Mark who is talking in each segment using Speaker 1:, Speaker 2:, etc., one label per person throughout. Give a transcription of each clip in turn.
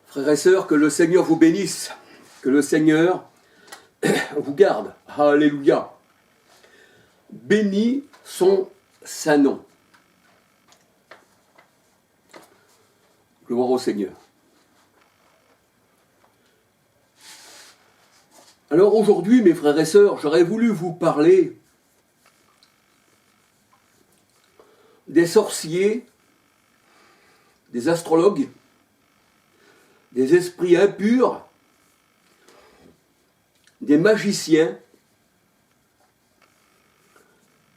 Speaker 1: Frères et sœurs, que le Seigneur vous bénisse, que le Seigneur vous garde. Alléluia. Béni son saint nom. Gloire au Seigneur. Alors aujourd'hui, mes frères et sœurs, j'aurais voulu vous parler des sorciers, des astrologues, des esprits impurs, des magiciens.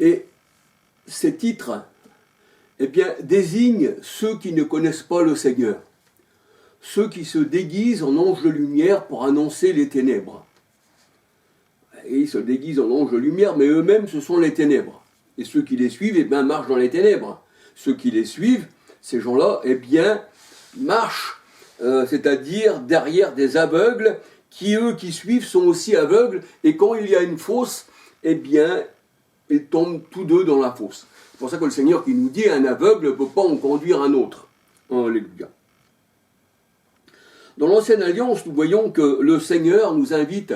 Speaker 1: Et ces titres, eh bien, désignent ceux qui ne connaissent pas le Seigneur, ceux qui se déguisent en anges de lumière pour annoncer les ténèbres. Et ils se déguisent en anges de lumière, mais eux-mêmes, ce sont les ténèbres. Et ceux qui les suivent, eh bien, marchent dans les ténèbres. Ceux qui les suivent, ces gens-là, eh bien, marchent, c'est-à-dire derrière des aveugles, qui, eux, qui suivent, sont aussi aveugles, et quand il y a une fosse, eh bien, ils tombent tous deux dans la fosse. C'est pour ça que le Seigneur qui nous dit, un aveugle ne peut pas en conduire un autre. Alléluia. Dans l'Ancienne Alliance, nous voyons que le Seigneur nous invite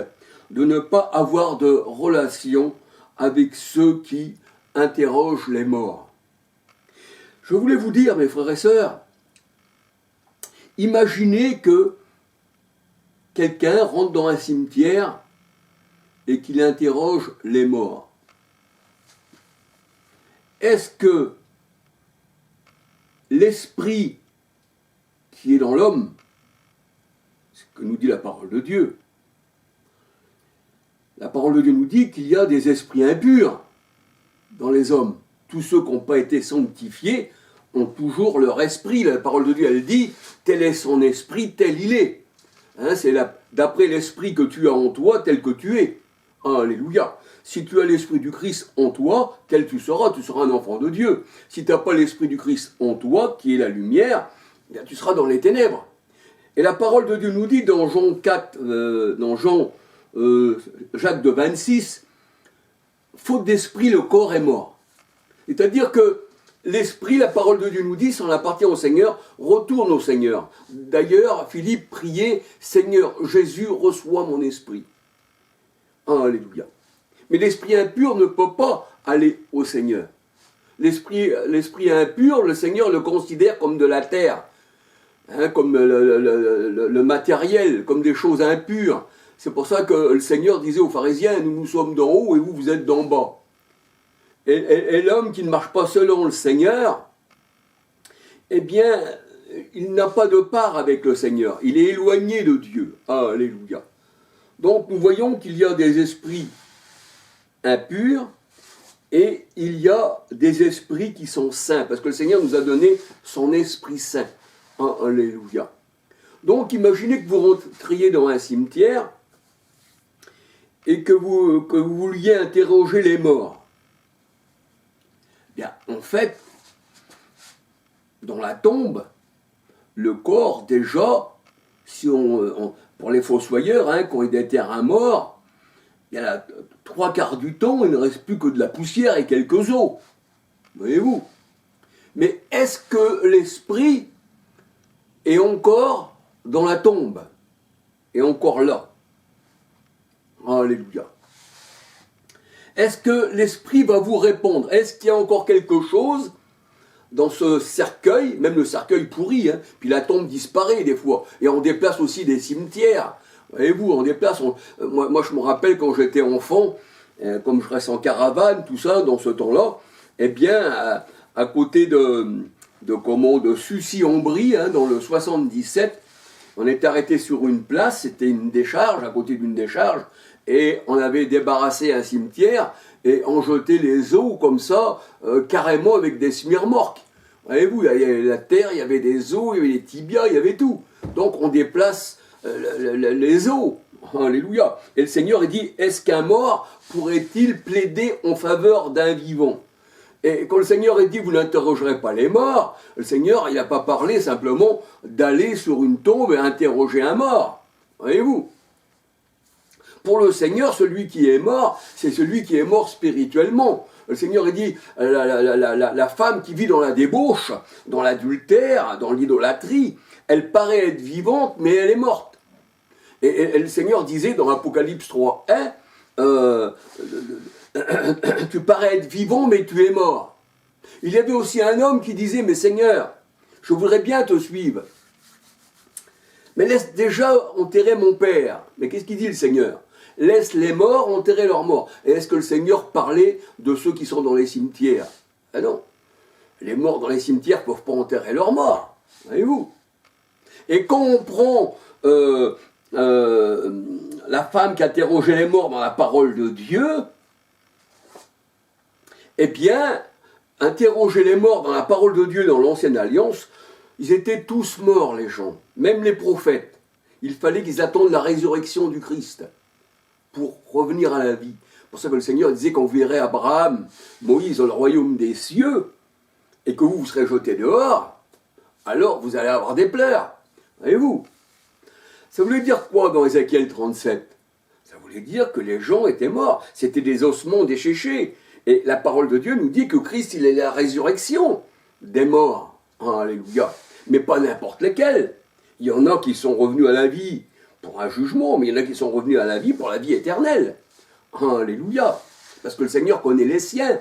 Speaker 1: de ne pas avoir de relation avec ceux qui interrogent les morts. Je voulais vous dire, mes frères et sœurs, imaginez que quelqu'un rentre dans un cimetière et qu'il interroge les morts. Est-ce que l'esprit qui est dans l'homme, ce que nous dit la parole de Dieu, la parole de Dieu nous dit qu'il y a des esprits impurs dans les hommes. Tous ceux qui n'ont pas été sanctifiés ont toujours leur esprit. La parole de Dieu, elle dit, tel est son esprit, tel il est. C'est d'après l'esprit que tu as en toi, tel que tu es. Alléluia. Si tu as l'esprit du Christ en toi, tel tu seras un enfant de Dieu. Si tu n'as pas l'esprit du Christ en toi, qui est la lumière, bien, tu seras dans les ténèbres. Et la parole de Dieu nous dit dans Jean 4, Jacques de 26, faute d'esprit, le corps est mort. C'est-à-dire que l'esprit, la parole de Dieu nous dit, s'en appartient au Seigneur, retourne au Seigneur. D'ailleurs, Philippe priait, Seigneur Jésus, reçois mon esprit. Alléluia. Mais l'esprit impur ne peut pas aller au Seigneur. L'esprit impur, le Seigneur le considère comme de la terre, comme le matériel, comme des choses impures. C'est pour ça que le Seigneur disait aux pharisiens, nous sommes d'en haut et vous êtes d'en bas. Et l'homme qui ne marche pas selon le Seigneur, eh bien, il n'a pas de part avec le Seigneur. Il est éloigné de Dieu. Alléluia. Donc nous voyons qu'il y a des esprits impurs et il y a des esprits qui sont saints, parce que le Seigneur nous a donné son Esprit Saint. Alléluia. Donc imaginez que vous rentriez dans un cimetière et que vous vouliez interroger les morts. Bien, en fait, dans la tombe, le corps, déjà, si pour les fossoyeurs, qui ont déterré un mort, il y a 3/4 du temps, il ne reste plus que de la poussière et quelques os. Voyez-vous. Mais est-ce que l'esprit est encore dans la tombe, est encore là? Alléluia. Est-ce que l'esprit va vous répondre? Est-ce qu'il y a encore quelque chose dans ce cercueil, même le cercueil pourri, puis la tombe disparaît des fois, et on déplace aussi des cimetières. Voyez-vous, on déplace. Moi, je me rappelle quand j'étais enfant, comme je reste en caravane, tout ça, dans ce temps-là, eh bien, à côté de Sucy-en-Brie, dans le 77, on est arrêté sur une place, c'était une décharge, à côté d'une décharge, et on avait débarrassé un cimetière, et on jetait les os comme ça, carrément avec des smirmorques. Voyez-vous, il y avait la terre, il y avait des os, il y avait des tibias, il y avait tout. Donc on déplace les os. Alléluia. Et le Seigneur il dit, est-ce qu'un mort pourrait-il plaider en faveur d'un vivant? Et quand le Seigneur a dit, vous n'interrogerez pas les morts, le Seigneur, il n'a pas parlé simplement d'aller sur une tombe et interroger un mort. Voyez-vous. Pour le Seigneur, celui qui est mort, c'est celui qui est mort spirituellement. Le Seigneur, il dit, la femme qui vit dans la débauche, dans l'adultère, dans l'idolâtrie, Elle paraît être vivante, mais elle est morte. Et le Seigneur disait dans Apocalypse 3:1, tu parais être vivant, mais tu es mort. Il y avait aussi un homme qui disait, mais Seigneur, je voudrais bien te suivre. Mais laisse déjà enterrer mon père. Mais qu'est-ce qu'il dit le Seigneur? Laisse les morts enterrer leurs morts. Et est-ce que le Seigneur parlait de ceux qui sont dans les cimetières? Ah non. Les morts dans les cimetières ne peuvent pas enterrer leurs morts. Voyez-vous? Et quand on prend la femme qui interrogeait les morts dans la parole de Dieu, eh bien, interroger les morts dans la parole de Dieu dans l'Ancienne Alliance, ils étaient tous morts, les gens, même les prophètes. Il fallait qu'ils attendent la résurrection du Christ pour revenir à la vie. C'est pour ça que le Seigneur disait qu'on verrait Abraham, Moïse dans le royaume des cieux, et que vous serez jetés dehors, alors vous allez avoir des pleurs. Voyez-vous? Ça voulait dire quoi dans Ézéchiel 37? Ça voulait dire que les gens étaient morts. C'était des ossements desséchés. Et la parole de Dieu nous dit que Christ, il est la résurrection des morts. Alléluia. Mais pas n'importe lesquels. Il y en a qui sont revenus à la vie pour un jugement, mais il y en a qui sont revenus à la vie pour la vie éternelle. Alléluia. Parce que le Seigneur connaît les siens.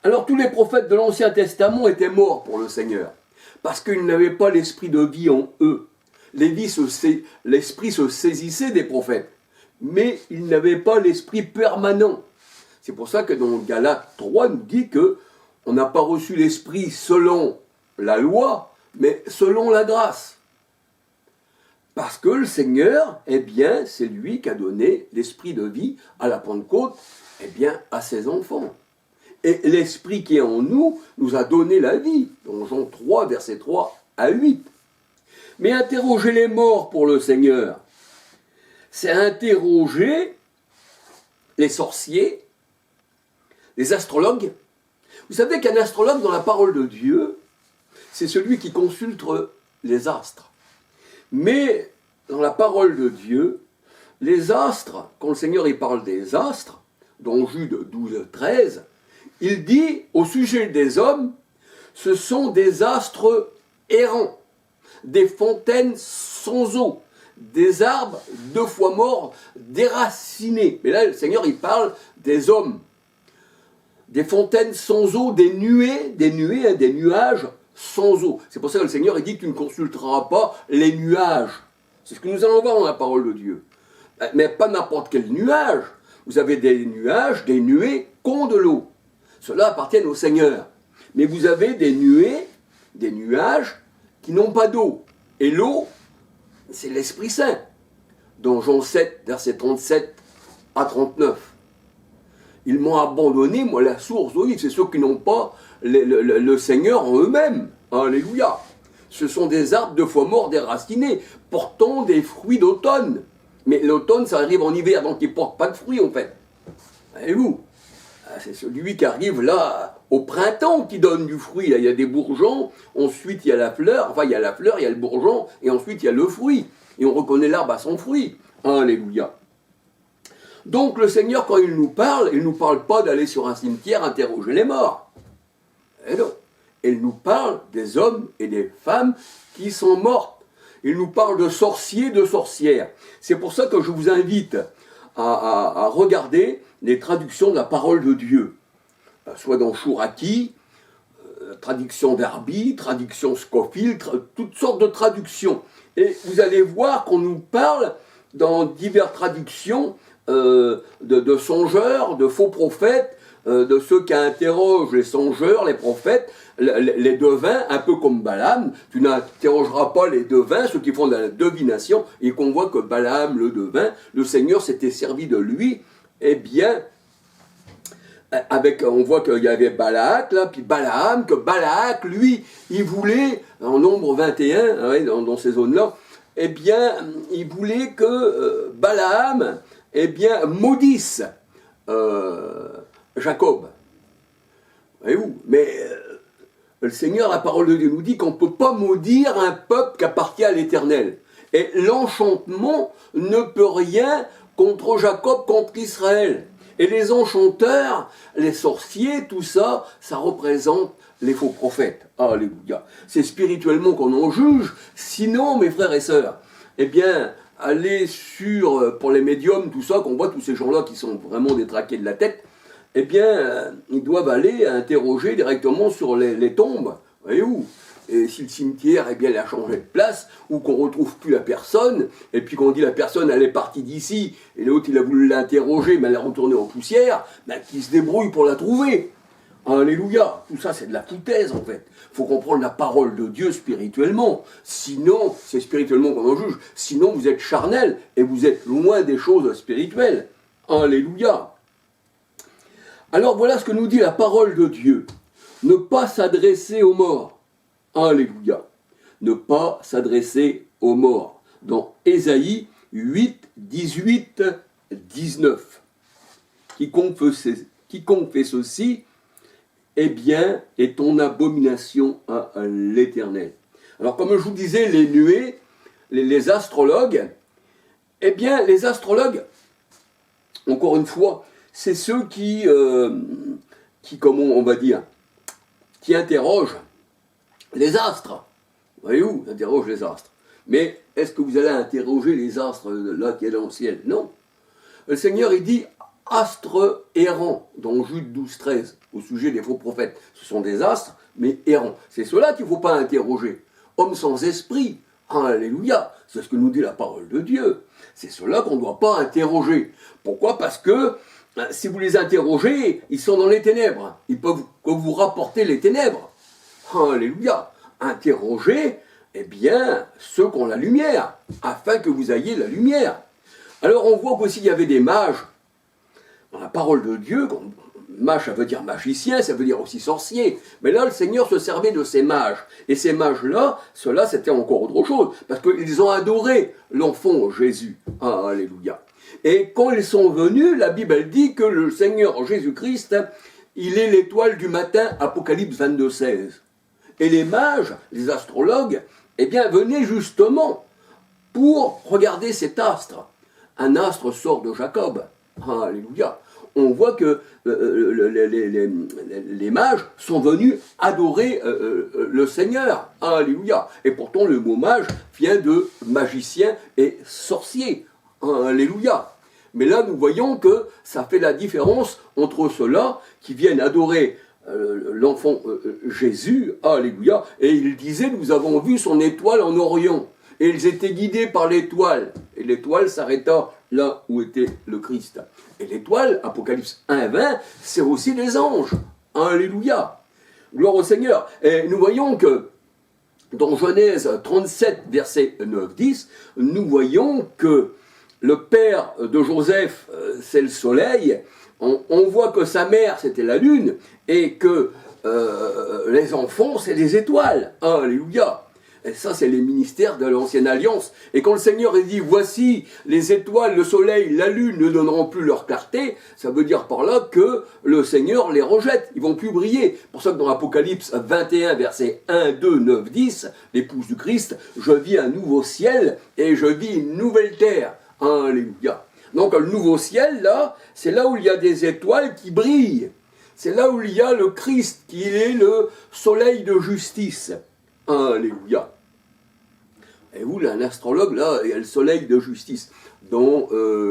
Speaker 1: Alors tous les prophètes de l'Ancien Testament étaient morts pour le Seigneur. Parce qu'ils n'avaient pas l'esprit de vie en eux. L'esprit se saisissait des prophètes. Mais ils n'avaient pas l'esprit permanent. C'est pour ça que dans Galates 3, nous dit que on n'a pas reçu l'esprit selon la loi, mais selon la grâce. Parce que le Seigneur, eh bien, c'est lui qui a donné l'esprit de vie à la Pentecôte, eh bien, à ses enfants. Et l'esprit qui est en nous, nous a donné la vie. Dans Jean 3, versets 3 à 8. Mais interroger les morts pour le Seigneur, c'est interroger les sorciers, les astrologues. Vous savez qu'un astrologue dans la parole de Dieu, c'est celui qui consulte les astres. Mais dans la parole de Dieu, les astres, quand le Seigneur il parle des astres, dans Jude 12, 13, il dit au sujet des hommes, ce sont des astres errants, des fontaines sans eau, des arbres 2 fois morts, déracinés. Mais là, le Seigneur, il parle des hommes. Des fontaines sans eau, des nuages sans eau. C'est pour ça que le Seigneur, il dit que tu ne consulteras pas les nuages. C'est ce que nous allons voir dans la parole de Dieu. Mais pas n'importe quel nuage. Vous avez des nuages, des nuées qu'ont de l'eau. Ceux-là appartiennent au Seigneur. Mais vous avez des nuages qui n'ont pas d'eau. Et l'eau, c'est l'Esprit Saint. Dans Jean 7, versets 37 à 39. Ils m'ont abandonné, moi, la source d'eau vive. C'est ceux qui n'ont pas le Seigneur en eux-mêmes. Alléluia. Ce sont des arbres 2 fois morts déracinés, portant des fruits d'automne. Mais l'automne, ça arrive en hiver, donc ils ne portent pas de fruits, en fait. Voyez-vous? C'est celui qui arrive là, au printemps, qui donne du fruit. Là, il y a des bourgeons, ensuite il y a la fleur, il y a la fleur, il y a le bourgeon, et ensuite il y a le fruit. Et on reconnaît l'arbre à son fruit. Alléluia. Donc le Seigneur, quand il nous parle pas d'aller sur un cimetière interroger les morts. Et non. Il nous parle des hommes et des femmes qui sont mortes. Il nous parle de sorciers, de sorcières. C'est pour ça que je vous invite à regarder les traductions de la parole de Dieu. Soit dans Chouraki, traduction Darby, traduction Scofield, toutes sortes de traductions. Et vous allez voir qu'on nous parle dans diverses traductions de songeurs, de faux prophètes, de ceux qui interrogent les songeurs, les prophètes, les devins, un peu comme Balaam. Tu n'interrogeras pas les devins, ceux qui font de la divination, et qu'on voit que Balaam, le devin, le Seigneur s'était servi de lui, eh bien, on voit qu'il y avait Balak, là, puis Balaam, que Balak, lui, il voulait, en nombre 21, dans ces zones-là, eh bien, il voulait que Balaam, eh bien, maudisse Jacob. Voyez-vous? Mais le Seigneur, la parole de Dieu nous dit qu'on ne peut pas maudire un peuple qui appartient à l'Éternel. Et l'enchantement ne peut rien contre Jacob, contre Israël. Et les enchanteurs, les sorciers, tout ça, ça représente les faux prophètes. Alléluia. C'est spirituellement qu'on en juge. Sinon, mes frères et sœurs, eh bien, allez pour les médiums, tout ça, qu'on voit tous ces gens-là qui sont vraiment détraqués de la tête, eh bien, ils doivent aller interroger directement sur les tombes. Vous voyez où? Et si le cimetière, eh bien, il a changé de place, ou qu'on ne retrouve plus la personne, et puis qu'on dit la personne, elle est partie d'ici, et l'autre, il a voulu l'interroger, mais elle est retournée en poussière, ben, qu'il se débrouille pour la trouver. Alléluia. Tout ça, c'est de la foutaise, en fait. Il faut comprendre la parole de Dieu spirituellement. Sinon, c'est spirituellement qu'on en juge. Sinon, vous êtes charnel, et vous êtes loin des choses spirituelles. Alléluia. Alors, voilà ce que nous dit la parole de Dieu. Ne pas s'adresser aux morts. Alléluia. Ne pas s'adresser aux morts. Dans Ésaïe 8, 18, 19. Quiconque fait ceci, eh bien, est en abomination à l'Éternel. Alors, comme je vous disais, les nuées, les astrologues, eh bien, les astrologues, encore une fois, c'est ceux qui comment on va dire, qui interrogent les astres. Vous voyez où? Interroge les astres. Mais est-ce que vous allez interroger les astres là qui est dans le ciel? Non. Le Seigneur, il dit astres errants dans Jude 12, 13, au sujet des faux prophètes. Ce sont des astres, mais errants. C'est cela qu'il ne faut pas interroger. Hommes sans esprit. Alléluia. C'est ce que nous dit la parole de Dieu. C'est cela qu'on ne doit pas interroger. Pourquoi? Parce que si vous les interrogez, ils sont dans les ténèbres. Ils peuvent que vous rapporter les ténèbres. Alléluia. Interrogez, eh bien, ceux qui ont la lumière, afin que vous ayez la lumière. Alors on voit qu'aussi il y avait des mages. Dans la parole de Dieu, mage ça veut dire magicien, ça veut dire aussi sorcier. Mais là, le Seigneur se servait de ces mages. Et ces mages-là, ceux-là, c'était encore autre chose. Parce qu'ils ont adoré l'enfant Jésus. Alléluia. Et quand ils sont venus, la Bible elle dit que le Seigneur Jésus-Christ, il est l'étoile du matin, Apocalypse 22, 16. Et les mages, les astrologues, eh bien, venaient justement pour regarder cet astre. Un astre sort de Jacob. Alléluia. On voit que les mages sont venus adorer le Seigneur. Alléluia. Et pourtant, le mot mage vient de magicien et sorcier. Alléluia. Mais là, nous voyons que ça fait la différence entre ceux-là qui viennent adorer l'enfant Jésus, alléluia, et il disait, nous avons vu son étoile en Orient, et ils étaient guidés par l'étoile, et l'étoile s'arrêta là où était le Christ. Et l'étoile, Apocalypse 1, 20, c'est aussi des anges, alléluia, gloire au Seigneur. Et nous voyons que dans Genèse 37, verset 9-10, nous voyons que le père de Joseph, c'est le soleil. On voit que sa mère, c'était la lune, et que les enfants, c'est les étoiles. Alléluia. Et ça, c'est les ministères de l'ancienne alliance. Et quand le Seigneur dit, voici, les étoiles, le soleil, la lune ne donneront plus leur clarté, ça veut dire par là que le Seigneur les rejette. Ils vont plus briller. Pour ça que dans l'Apocalypse 21, versets 1, 2, 9, 10, l'épouse du Christ, je vis un nouveau ciel et je vis une nouvelle terre. Alléluia. Donc le nouveau ciel, là, c'est là où il y a des étoiles qui brillent. C'est là où il y a le Christ, qui est le soleil de justice. Alléluia. Et vous, là, un astrologue, là, il y a le soleil de justice. Dans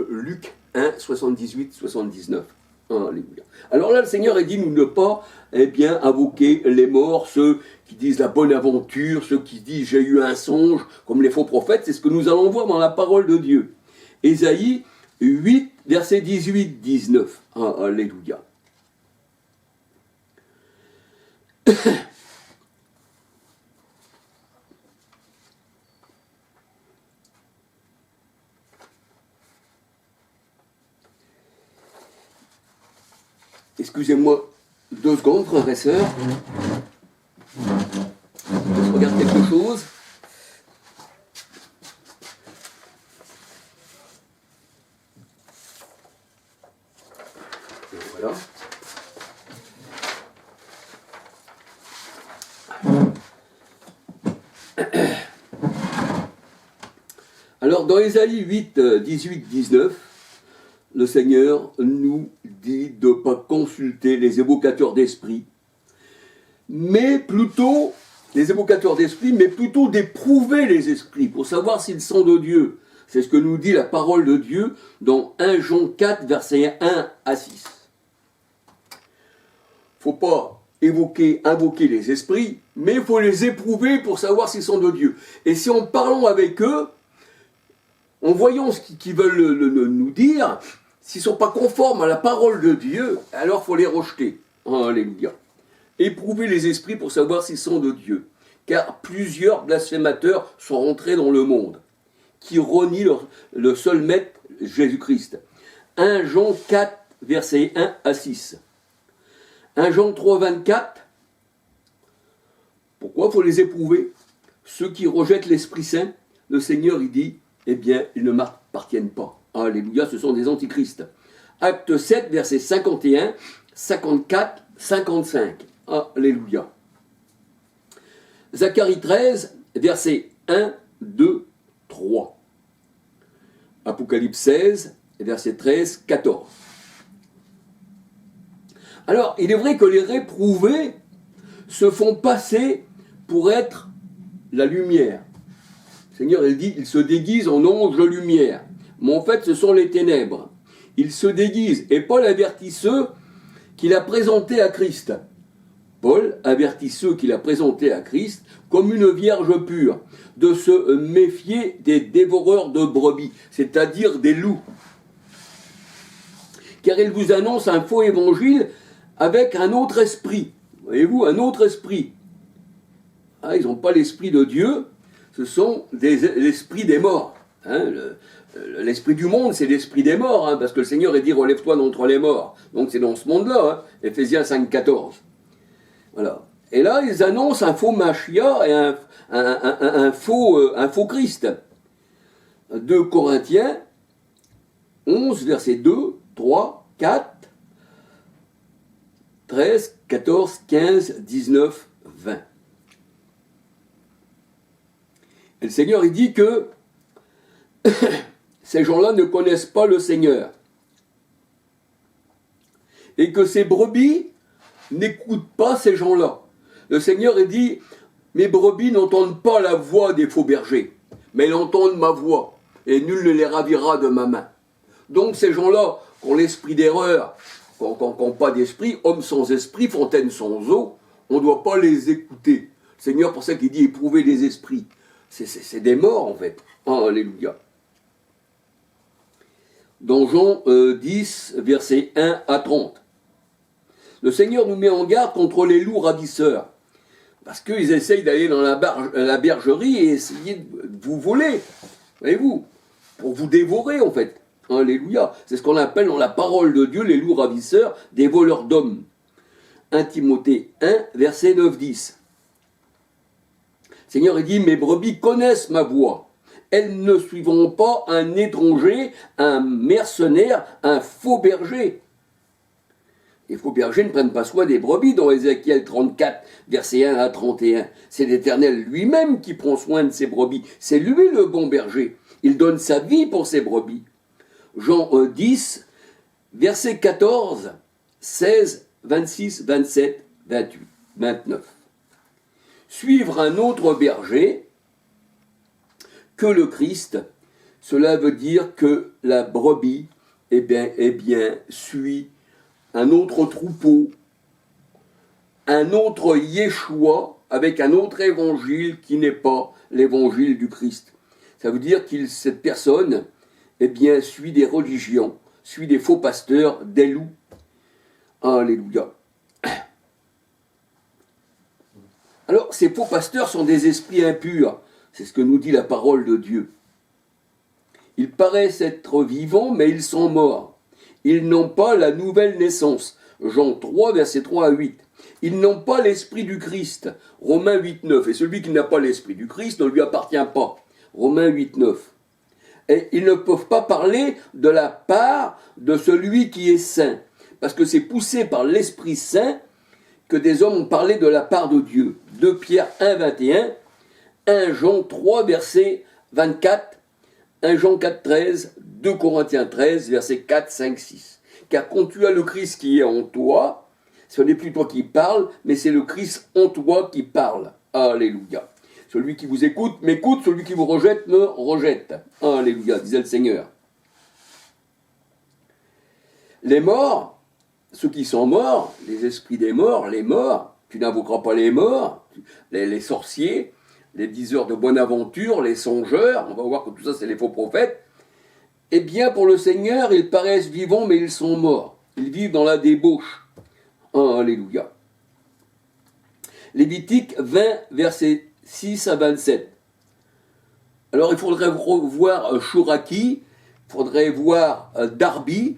Speaker 1: Luc 1, 78, 79. Alléluia. Alors là, le Seigneur a dit, nous ne pas, eh bien, invoquer les morts, ceux qui disent la bonne aventure, ceux qui disent j'ai eu un songe, comme les faux prophètes. C'est ce que nous allons voir dans la parole de Dieu. Ésaïe 8, verset 18, 19. Alléluia. Excusez-moi 2 secondes, frères et sœurs. Je regarde quelque chose. Et voilà. Alors, dans Ésaïe 8, 18, 19, le Seigneur nous dit de ne pas consulter les évocateurs d'esprit, mais plutôt, les évocateurs d'esprit, mais plutôt d'éprouver les esprits pour savoir s'ils sont de Dieu. C'est ce que nous dit la parole de Dieu dans 1 Jean 4, versets 1 à 6. Il ne faut pas invoquer les esprits, mais il faut les éprouver pour savoir s'ils sont de Dieu. Et si en parlant avec eux, en voyant ce qu'ils veulent nous dire, s'ils ne sont pas conformes à la parole de Dieu, alors il faut les rejeter. Alléluia. Éprouver les esprits pour savoir s'ils sont de Dieu. Car plusieurs blasphémateurs sont rentrés dans le monde, qui renient le seul maître, Jésus-Christ. 1 Jean 4, versets 1 à 6. 1 Jean 3, 24. Pourquoi il faut les éprouver? Ceux qui rejettent l'Esprit Saint, le Seigneur, il dit, eh bien, ils ne m'appartiennent pas. Alléluia, ce sont des antichrists. Acte 7, versets 51, 54, 55. Alléluia. Zacharie 13, versets 1, 2, 3. Apocalypse 16, versets 13, 14. Alors, il est vrai que les réprouvés se font passer pour être la lumière. Le Seigneur, il dit, ils se déguisent en anges de lumière. Mais en fait, ce sont les ténèbres. Ils se déguisent. Et Paul avertit ceux qu'il a présentés à Christ. Paul avertit ceux qu'il a présentés à Christ comme une vierge pure, de se méfier des dévoreurs de brebis, c'est-à-dire des loups. Car il vous annonce un faux évangile avec un autre esprit. Voyez-vous, un autre esprit. Ils n'ont pas l'esprit de Dieu, ce sont l'esprit des morts. L'esprit du monde, c'est l'esprit des morts, parce que le Seigneur est dit, relève-toi d'entre les morts. Donc c'est dans ce monde-là, Éphésiens 5, 14. Voilà. Et là, ils annoncent un faux Machia et un faux Christ. 2 Corinthiens 11, versets 2, 3, 4, 13, 14, 15, 19, 20. Et le Seigneur, il dit que ces gens-là ne connaissent pas le Seigneur. Et que ces brebis n'écoutent pas ces gens-là. Le Seigneur, il dit, mes brebis n'entendent pas la voix des faux bergers, mais ils entendent ma voix, et nul ne les ravira de ma main. Donc ces gens-là, qui ont l'esprit d'erreur, qui n'ont pas d'esprit, hommes sans esprit, fontaine sans eau, on ne doit pas les écouter. Le Seigneur, pour ça qu'il dit, éprouver les esprits. C'est des morts, en fait. Alléluia. Dans Jean 10, versets 1 à 30. Le Seigneur nous met en garde contre les loups ravisseurs. Parce qu'ils essayent d'aller dans la bergerie et essayer de vous voler. Voyez-vous, pour vous dévorer, en fait. Alléluia. C'est ce qu'on appelle dans la parole de Dieu les loups ravisseurs, des voleurs d'hommes. 1 Timothée 1, verset 9-10. Le Seigneur dit, mes brebis connaissent ma voix. Elles ne suivront pas un étranger, un mercenaire, un faux berger. Les faux bergers ne prennent pas soin des brebis dans Ézéchiel 34, versets 1 à 31. C'est l'Éternel lui-même qui prend soin de ses brebis. C'est lui le bon berger. Il donne sa vie pour ses brebis. Jean 10, versets 14, 16, 26, 27, 28, 29. Suivre un autre berger que le Christ, cela veut dire que la brebis suit un autre troupeau, un autre Yeshua avec un autre évangile qui n'est pas l'évangile du Christ. Ça veut dire que cette personne suit des religions, suit des faux pasteurs, des loups. Alléluia. Alors, ces faux pasteurs sont des esprits impurs. C'est ce que nous dit la parole de Dieu. Ils paraissent être vivants, mais ils sont morts. Ils n'ont pas la nouvelle naissance. Jean 3, versets 3 à 8. Ils n'ont pas l'esprit du Christ. Romains 8, 9. Et celui qui n'a pas l'esprit du Christ ne lui appartient pas. Romains 8, 9. Et ils ne peuvent pas parler de la part de celui qui est saint. Parce que c'est poussé par l'Esprit Saint que des hommes ont parlé de la part de Dieu. 2 Pierre 1, 21, 1 Jean 3, verset 24, 1 Jean 4, 13, 2 Corinthiens 13, versets 4, 5, 6. Car quand tu as le Christ qui est en toi, ce n'est plus toi qui parles, mais c'est le Christ en toi qui parle. Alléluia. Celui qui vous écoute m'écoute, celui qui vous rejette me rejette. Alléluia, disait le Seigneur. Les morts, ceux qui sont morts, les esprits des morts, les morts, tu n'invoqueras pas les morts, les sorciers, les diseurs de bonne aventure, les songeurs, on va voir que tout ça c'est les faux prophètes. Eh bien pour le Seigneur, ils paraissent vivants mais ils sont morts. Ils vivent dans la débauche. Alléluia. Lévitique 20, versets 6 à 27. Alors il faudrait voir Chouraki, il faudrait voir Darby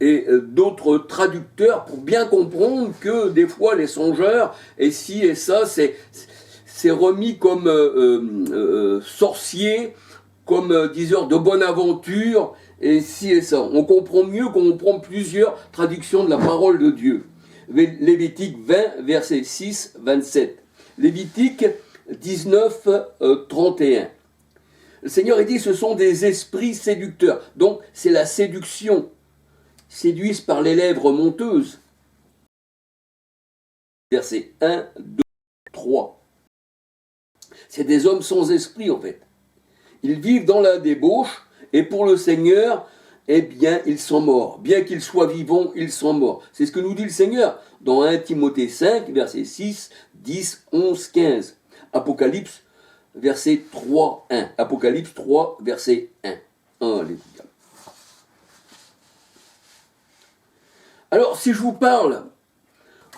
Speaker 1: et d'autres traducteurs pour bien comprendre que des fois les songeurs et ci et ça c'est remis comme sorciers, comme diseurs de bonne aventure et ci et ça. On comprend mieux quand on prend plusieurs traductions de la parole de Dieu. Lévitique 20, verset 6, 27. Lévitique 19, 31. Le Seigneur dit ce sont des esprits séducteurs. Donc c'est la séduction. Séduisent par les lèvres monteuses. Verset 1, 2, 3. C'est des hommes sans esprit en fait. Ils vivent dans la débauche et pour le Seigneur, eh bien, ils sont morts. Bien qu'ils soient vivants, ils sont morts. C'est ce que nous dit le Seigneur dans 1 Timothée 5, versets 6, 10, 11, 15. Apocalypse, verset 3, 1. Apocalypse 3, verset 1. Alléluia. Alors, si je vous parle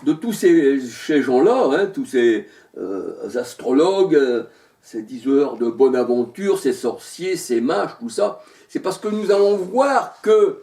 Speaker 1: de tous ces gens-là, hein, tous ces astrologues, ces diseurs de bonne aventure, ces sorciers, ces mages, tout ça, c'est parce que nous allons voir que